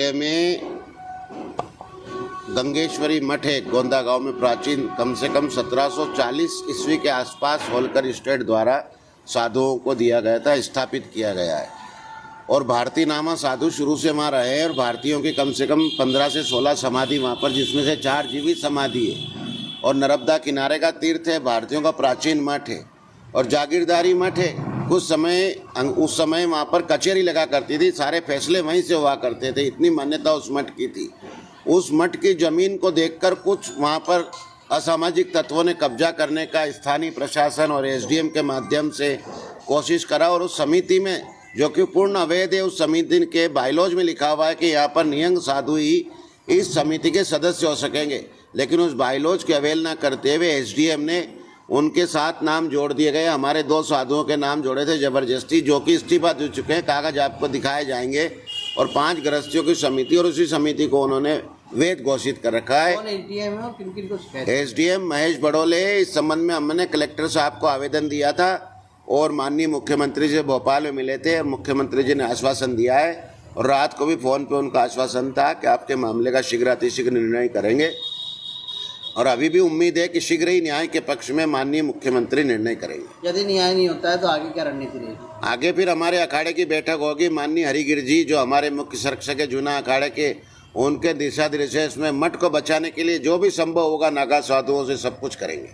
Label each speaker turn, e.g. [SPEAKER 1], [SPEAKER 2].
[SPEAKER 1] जिले में गंगेश्वरी मठ है गोंदा गांव में, प्राचीन कम से कम 1740 ईस्वी के आसपास होलकर स्टेट द्वारा साधुओं को दिया गया था, स्थापित किया गया है। और भारतीय नामा साधु शुरू से वहाँ रहे हैं और भारतीयों की कम से कम 15 से 16 समाधि वहाँ पर, जिसमें से 4 जीवित समाधि है। और नर्मदा किनारे का तीर्थ है, भारतीयों का प्राचीन मठ है और जागीरदारी मठ है। उस समय वहाँ पर कचहरी लगा करती थी, सारे फैसले वहीं से हुआ करते थे, इतनी मान्यता उस मठ की थी। उस मठ की जमीन को देखकर कुछ वहाँ पर असामाजिक तत्वों ने कब्जा करने का स्थानीय प्रशासन और एसडीएम के माध्यम से कोशिश करा और उस समिति में, जो कि पूर्ण अवैध है, उस समिति के बायलॉज में लिखा हुआ है कि यहाँ पर नियंग साधु ही इस समिति के सदस्य हो सकेंगे। लेकिन उस बायलॉज की अवहेलना करते हुए एसडीएम ने उनके साथ नाम जोड़ दिए गए। हमारे 2 साधुओं के नाम जोड़े थे जबरदस्ती, जो कि इस्तीफा दे चुके हैं, कागज आपको दिखाए जाएंगे। और 5 गृहस्थियों की समिति, और उसी समिति को उन्होंने वैध घोषित कर रखा है। एसडीएम महेश बड़ोले। इस संबंध में हमने कलेक्टर साहब को आवेदन दिया था और माननीय मुख्यमंत्री से भोपाल में मिले थे। मुख्यमंत्री जी ने आश्वासन दिया है और रात को भी फोन पे उनका आश्वासन था कि आपके मामले का शीघ्र अतिशीघ्र निर्णय करेंगे। और अभी भी उम्मीद है कि शीघ्र ही न्याय के पक्ष में माननीय मुख्यमंत्री निर्णय करेंगे।
[SPEAKER 2] यदि न्याय नहीं होता है तो आगे क्या रणनीति रहेगी?
[SPEAKER 1] आगे फिर हमारे अखाड़े की बैठक होगी। माननीय हरिगिर जी, जो हमारे मुख्य संरक्षक है जूना अखाड़े के, उनके दिशा निर्देश में मठ को बचाने के लिए जो भी संभव होगा नागा साधुओं से सब कुछ करेंगे।